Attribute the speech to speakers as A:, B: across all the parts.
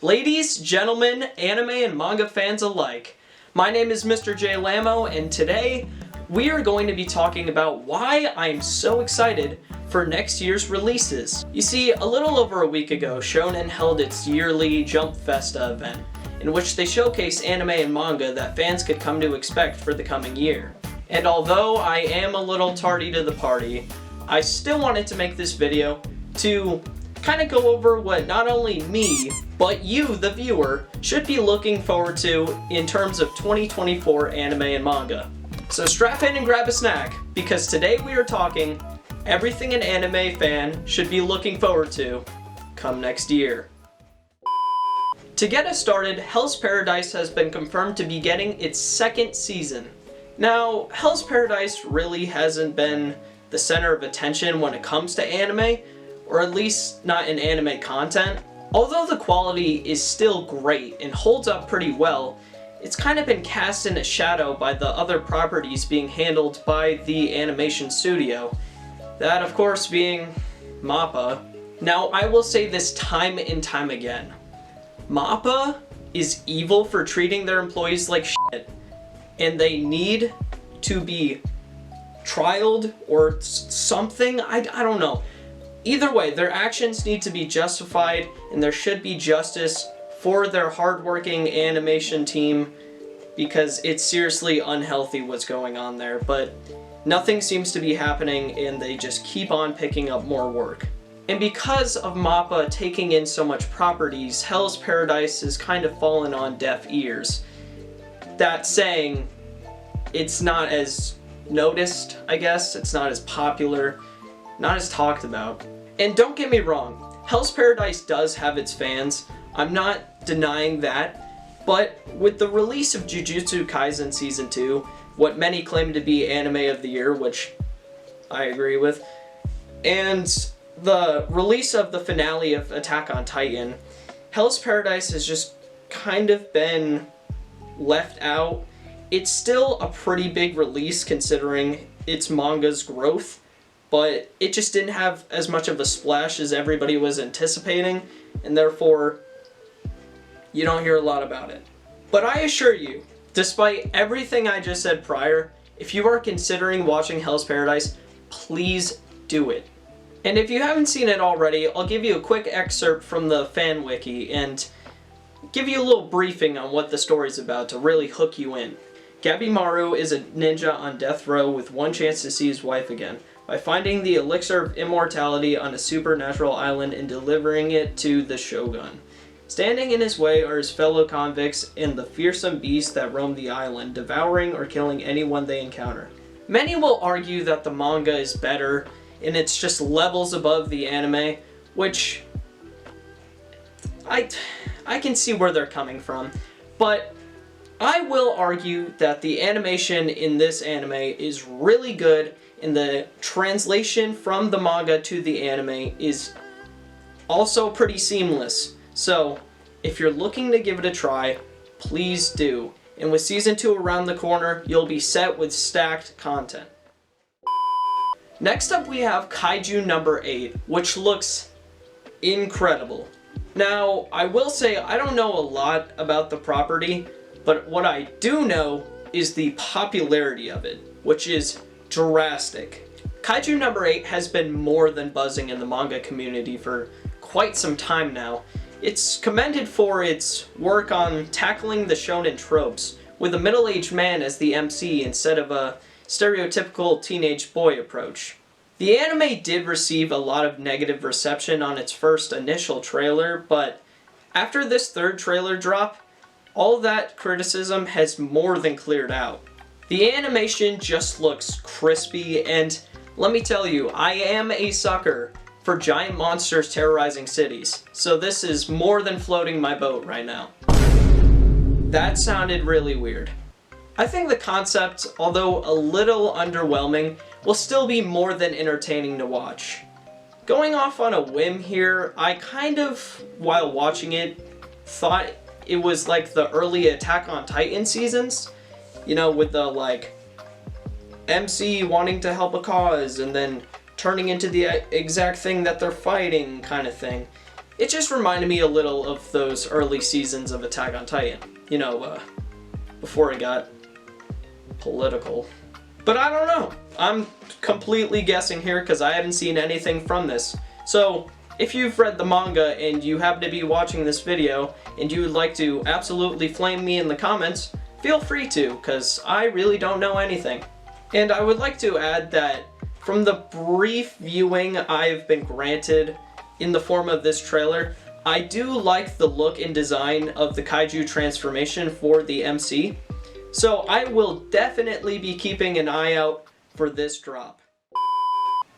A: Ladies, gentlemen, anime and manga fans alike, my name is Mr. J Lamo, and today we are going to be talking about why I'm so excited for next year's releases. You see, a little over a week ago, Shonen held its yearly Jump Festa event, in which they showcase anime and manga that fans could come to expect for the coming year. And although I am a little tardy to the party, I still wanted to make this video to kind of go over what not only me, but you, the viewer, should be looking forward to in terms of 2024 anime and manga. So strap in and grab a snack, because today we are talking everything an anime fan should be looking forward to come next year. To get us started, Hell's Paradise has been confirmed to be getting its second season. Now, Hell's Paradise really hasn't been the center of attention when it comes to anime, or at least not in anime content. Although the quality is still great and holds up pretty well, it's kind of been cast in a shadow by the other properties being handled by the animation studio. That, of course, being MAPPA. Now, I will say this time and time again. MAPPA is evil for treating their employees like shit, and they need to be trialed or something. I don't know. Either way, their actions need to be justified, and there should be justice for their hardworking animation team, because it's seriously unhealthy what's going on there, but nothing seems to be happening and they just keep on picking up more work. And because of MAPPA taking in so much properties, Hell's Paradise has kind of fallen on deaf ears. That saying, it's not as noticed, I guess, it's not as popular, not as talked about. And don't get me wrong, Hell's Paradise does have its fans, I'm not denying that, but with the release of Jiujitsu Kaizen Season 2, what many claim to be anime of the year, which I agree with, and the release of the finale of Attack on Titan, Hell's Paradise has just kind of been left out. It's still a pretty big release considering its manga's growth, but it just didn't have as much of a splash as everybody was anticipating, and therefore you don't hear a lot about it. But I assure you, despite everything I just said prior, if you are considering watching Hell's Paradise, please do it. And if you haven't seen it already, I'll give you a quick excerpt from the fan wiki and give you a little briefing on what the story's about to really hook you in. Gabimaru is a ninja on death row with one chance to see his wife again, by finding the elixir of immortality on a supernatural island and delivering it to the Shogun. Standing in his way are his fellow convicts and the fearsome beasts that roam the island, devouring or killing anyone they encounter. Many will argue that the manga is better and it's just levels above the anime, which I can see where they're coming from, but I will argue that the animation in this anime is really good, and the translation from the manga to the anime is also pretty seamless. So, if you're looking to give it a try, please do. And with Season 2 around the corner, you'll be set with stacked content. Next up we have Kaiju No. 8, which looks incredible. Now, I will say I don't know a lot about the property, but what I do know is the popularity of it, which is drastic. Kaiju No. 8 has been more than buzzing in the manga community for quite some time now. It's commended for its work on tackling the shonen tropes, with a middle-aged man as the MC instead of a stereotypical teenage boy approach. The anime did receive a lot of negative reception on its first initial trailer, but after this third trailer drop, all that criticism has more than cleared out. The animation just looks crispy, and let me tell you, I am a sucker for giant monsters terrorizing cities, so this is more than floating my boat right now. That sounded really weird. I think the concept, although a little underwhelming, will still be more than entertaining to watch. Going off on a whim here, I kind of, while watching it, thought it was like the early Attack on Titan seasons, you know, with the like MC wanting to help a cause and then turning into the exact thing that they're fighting kind of thing. it just reminded me a little of those early seasons of Attack on Titan. You know, before it got political. But I don't know. I'm completely guessing here because I haven't seen anything from this. So, if you've read the manga and you happen to be watching this video and you would like to absolutely flame me in the comments, feel free to, because I really don't know anything. And I would like to add that from the brief viewing I've been granted in the form of this trailer, I do like the look and design of the kaiju transformation for the MC. So I will definitely be keeping an eye out for this drop.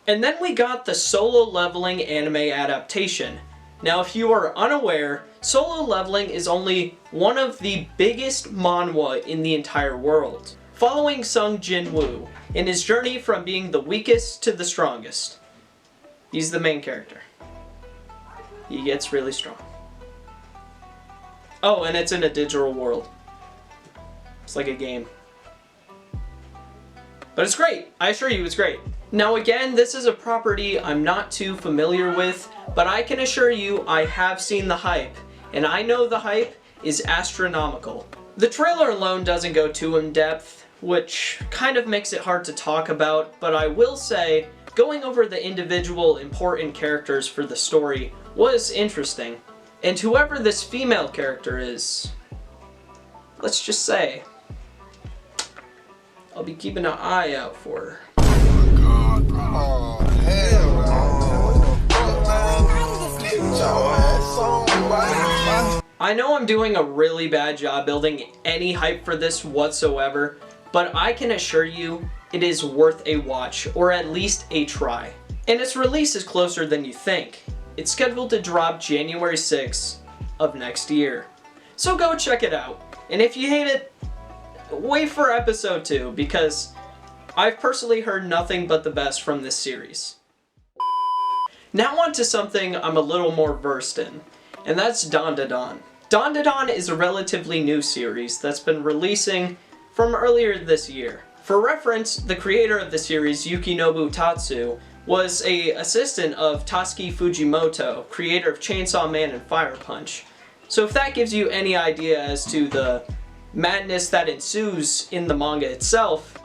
A: And then we got the Solo Leveling anime adaptation. Now if you are unaware, Solo Leveling is only one of the biggest manhwa in the entire world, following Sung Jin-woo in his journey from being the weakest to the strongest. He's the main character. He gets really strong. Oh, and it's in a digital world. It's like a game. But it's great. I assure you it's great. Now again, this is a property I'm not too familiar with, but I can assure you I have seen the hype, and I know the hype is astronomical. The trailer alone doesn't go too in depth, which kind of makes it hard to talk about, but I will say going over the individual important characters for the story was interesting. And whoever this female character is, let's just say, I'll be keeping an eye out for her.
B: Oh, hell no.
A: I know I'm doing a really bad job building any hype for this whatsoever, but I can assure you it is worth a watch, or at least a try. And its release is closer than you think. It's scheduled to drop January 6th of next year. So go check it out. And if you hate it, wait for episode 2, because I've personally heard nothing but the best from this series. Now on to something I'm a little more versed in, and that's Daon. Daon is a relatively new series that's been releasing from earlier this year. For reference, the creator of the series, Yukinobu Tatsu, was an assistant of Tatsuki Fujimoto, creator of Chainsaw Man and Fire Punch. So if that gives you any idea as to the madness that ensues in the manga itself,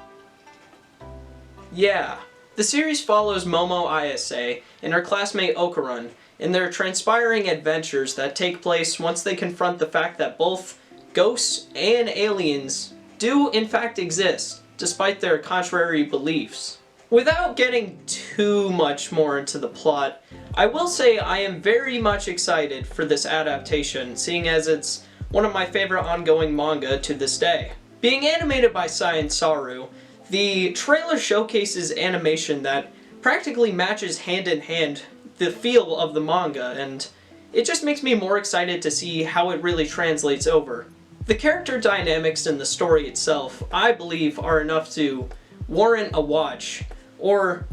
A: yeah. The series follows Momo Ayase and her classmate Okarun in their transpiring adventures that take place once they confront the fact that both ghosts and aliens do in fact exist, despite their contrary beliefs. Without getting too much more into the plot, I will say I am very much excited for this adaptation, seeing as it's one of my favorite ongoing manga to this day. Being animated by Science Saru, the trailer showcases animation that practically matches hand in hand the feel of the manga, and it just makes me more excited to see how it really translates over. The character dynamics in the story itself, I believe, are enough to warrant a watch, or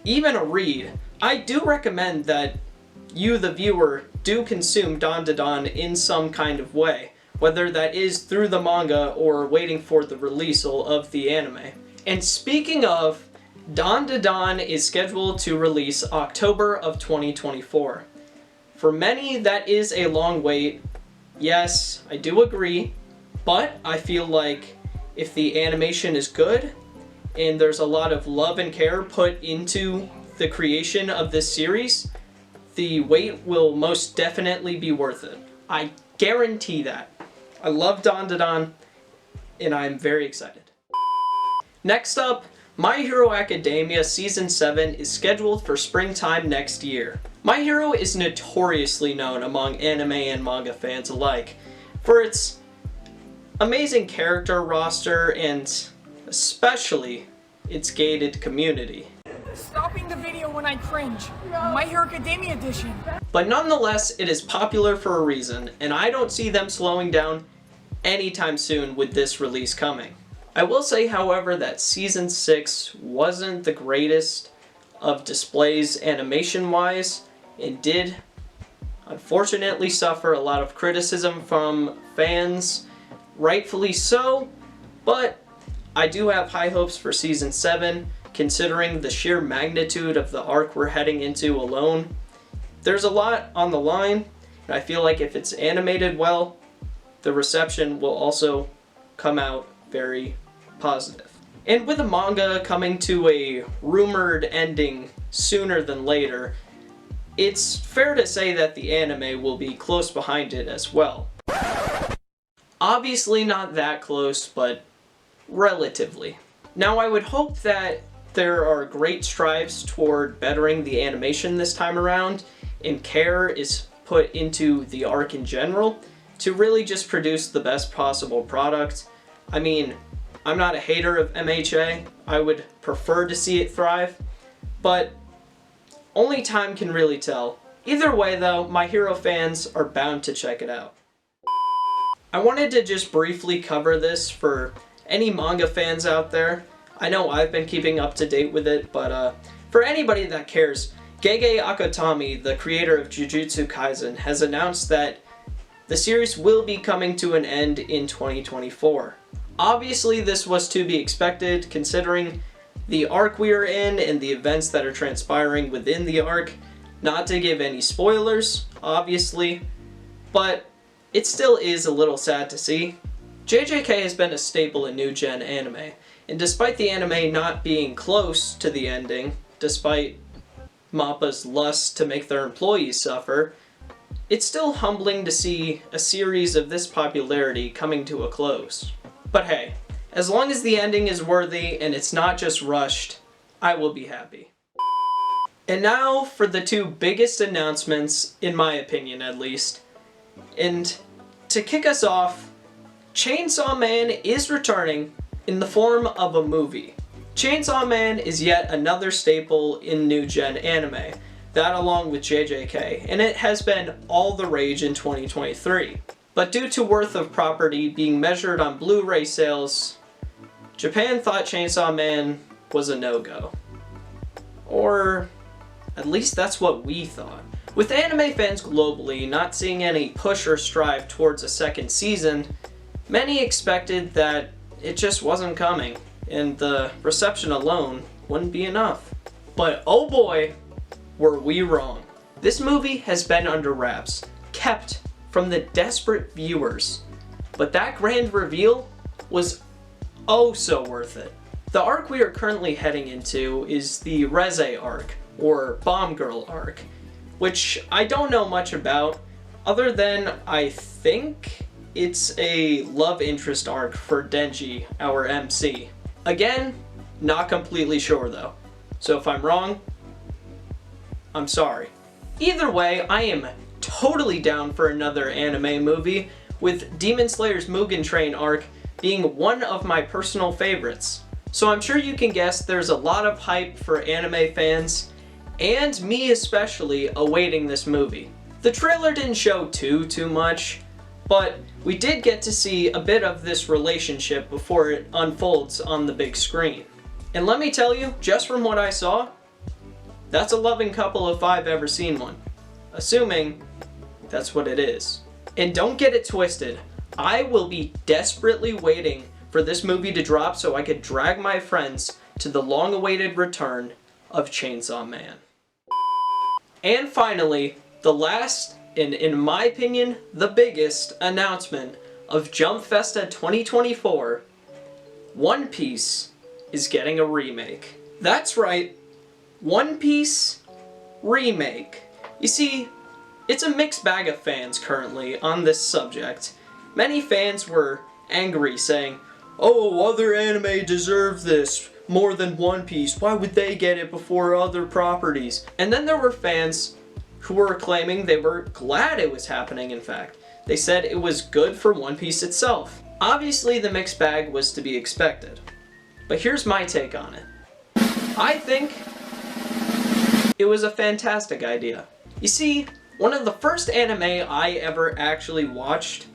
A: even a read. I do recommend that you, the viewer, do consume Daon in some kind of way, whether that is through the manga or waiting for the release of the anime. And speaking of, Daon is scheduled to release October of 2024. For many, that is a long wait. Yes, I do agree, but I feel like if the animation is good and there's a lot of love and care put into the creation of this series, the wait will most definitely be worth it. I guarantee that. I love Daon, and I'm very excited. Next up, My Hero Academia Season 7 is scheduled for springtime next year. My Hero is notoriously known among anime and manga fans alike for its amazing character roster and especially its gated community.
C: Stopping the video when I cringe. My Hero Academia edition.
A: But nonetheless, it is popular for a reason, and I don't see them slowing down anytime soon with this release coming. I will say, however, that Season 6 wasn't the greatest of displays animation-wise, and did unfortunately suffer a lot of criticism from fans, rightfully so, but I do have high hopes for Season 7, considering the sheer magnitude of the arc we're heading into alone. there's a lot on the line, and I feel like if it's animated well, the reception will also come out very positive. And with the manga coming to a rumored ending sooner than later, it's fair to say that the anime will be close behind it as well. Obviously not that close, but relatively. Now I would hope that there are great strives toward bettering the animation this time around, and care is put into the arc in general to really just produce the best possible product. I mean, I'm not a hater of MHA, I would prefer to see it thrive, but only time can really tell. Either way though, My Hero fans are bound to check it out. I wanted to just briefly cover this for any manga fans out there. I know I've been keeping up to date with it, but for anybody that cares, Gege Akutami, the creator of Jiujitsu Kaizen, has announced that the series will be coming to an end in 2024. Obviously this was to be expected considering the arc we are in and the events that are transpiring within the arc. Not to give any spoilers, obviously, but it still is a little sad to see. JJK has been a staple in new gen anime, and despite the anime not being close to the ending, despite MAPPA's lust to make their employees suffer, it's still humbling to see a series of this popularity coming to a close. But hey, as long as the ending is worthy and it's not just rushed, I will be happy. And now for the two biggest announcements, in my opinion at least. And to kick us off, Chainsaw Man is returning in the form of a movie. Chainsaw Man is yet another staple in new gen anime, that along with JJK, and it has been all the rage in 2023. But due to worth of property being measured on Blu-ray sales, Japan thought Chainsaw Man was a no-go. Or at least that's what we thought. With anime fans globally not seeing any push or strive towards a second season, many expected that it just wasn't coming, and the reception alone wouldn't be enough. But oh boy, were we wrong. This movie has been under wraps, kept from the desperate viewers, but that grand reveal was oh so worth it. The arc we are currently heading into is the Reze arc, or Bomb Girl arc, which I don't know much about, other than I think it's a love interest arc for Denji, our MC. Again, not completely sure though, so if I'm wrong, I'm sorry. Either way, I am totally down for another anime movie, with Demon Slayer's Mugen Train arc being one of my personal favorites. So I'm sure you can guess there's a lot of hype for anime fans, and me especially, awaiting this movie. The trailer didn't show too much, but we did get to see a bit of this relationship before it unfolds on the big screen. And let me tell you, just from what I saw, that's a loving couple if I've ever seen one. Assuming that's what it is. And don't get it twisted, I will be desperately waiting for this movie to drop so I could drag my friends to the long-awaited return of Chainsaw Man. And finally, the last, and in my opinion, the biggest announcement of Jump Festa 2024, One Piece is getting a remake. That's right, One Piece remake. You see, it's a mixed bag of fans currently on this subject. Many fans were angry saying, "Oh, other anime deserve this more than One Piece. Why would they get it before other properties?" And then there were fans who were claiming they were glad it was happening, in fact. They said it was good for One Piece itself. Obviously the mixed bag was to be expected. But here's my take on it. I think it was a fantastic idea. You see, one of the first anime I ever actually watched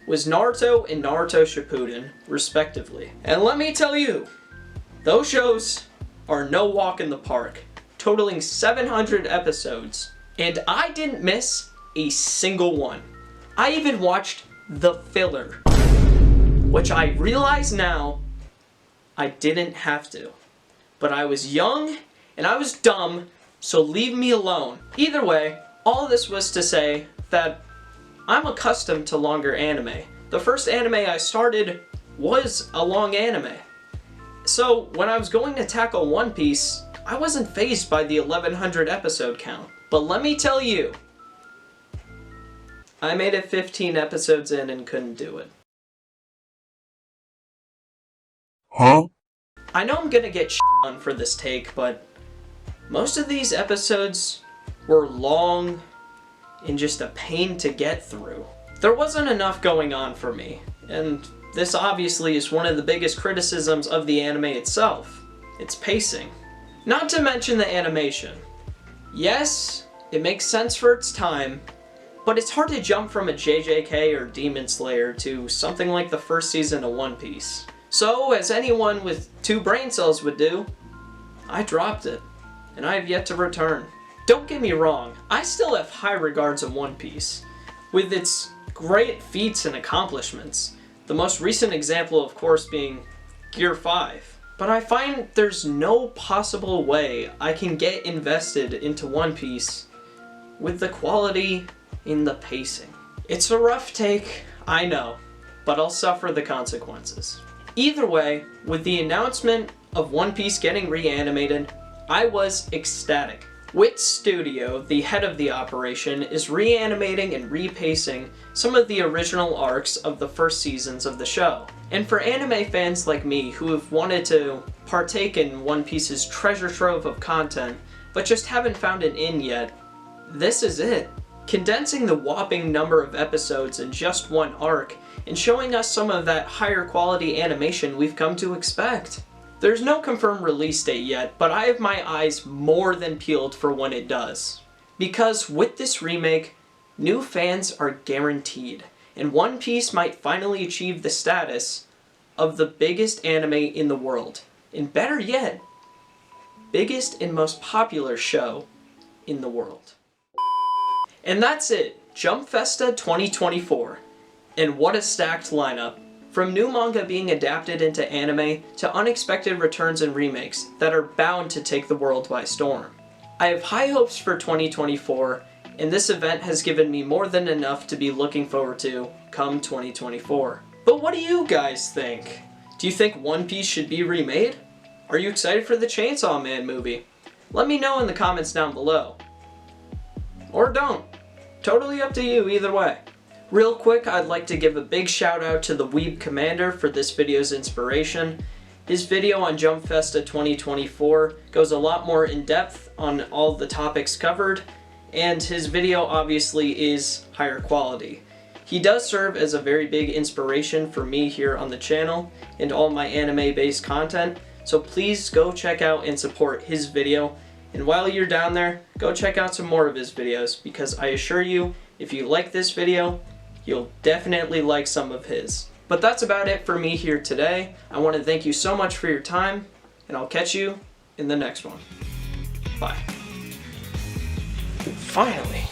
A: was Naruto and Naruto Shippuden, respectively. And let me tell you, those shows are no walk in the park, totaling 700 episodes. And I didn't miss a single one. I even watched the filler, which I realize now I didn't have to. But I was young and I was dumb so leave me alone. Either way, all of this was to say that I'm accustomed to longer anime. The first anime I started was a long anime. So when I was going to tackle One Piece, I wasn't fazed by the 1100 episode count. But let me tell you, I made it 15 episodes in and couldn't do it.
B: Huh?
A: I know I'm gonna get on for this take, but most of these episodes were long and just a pain to get through. There wasn't enough going on for me, and this obviously is one of the biggest criticisms of the anime itself, its pacing. Not to mention the animation. Yes, it makes sense for its time, but it's hard to jump from a JJK or Demon Slayer to something like the first season of One Piece. So, as anyone with 2 brain cells would do, I dropped it, and I have yet to return. Don't get me wrong, I still have high regards of One Piece, with its great feats and accomplishments, the most recent example of course being Gear 5. But I find there's no possible way I can get invested into One Piece with the quality in the pacing. It's a rough take, I know, but I'll suffer the consequences. Either way, with the announcement of One Piece getting reanimated, I was ecstatic. Wit Studio, the head of the operation, is reanimating and repacing some of the original arcs of the first seasons of the show. And for anime fans like me who have wanted to partake in One Piece's treasure trove of content, but just haven't found it in yet, this is it. Condensing the whopping number of episodes in just one arc and showing us some of that higher quality animation we've come to expect. There's no confirmed release date yet, but I have my eyes more than peeled for when it does. Because with this remake, new fans are guaranteed, and One Piece might finally achieve the status of the biggest anime in the world. And better yet, biggest and most popular show in the world. And that's it, Jump Festa 2024. And what a stacked lineup. From new manga being adapted into anime to unexpected returns and remakes that are bound to take the world by storm. I have high hopes for 2024, and this event has given me more than enough to be looking forward to come 2024. But what do you guys think? Do you think One Piece should be remade? Are you excited for the Chainsaw Man movie? Let me know in the comments down below. Or don't. Totally up to you either way. Real quick, I'd like to give a big shout out to the Weeb Commander for this video's inspiration. His video on Jump Festa 2024 goes a lot more in depth on all the topics covered, and his video obviously is higher quality. He does serve as a very big inspiration for me here on the channel and all my anime-based content, so please go check out and support his video. And while you're down there, go check out some more of his videos, because I assure you, if you like this video, you'll definitely like some of his. But that's about it for me here today. I want to thank you so much for your time, and I'll catch you in the next one. Bye. Finally.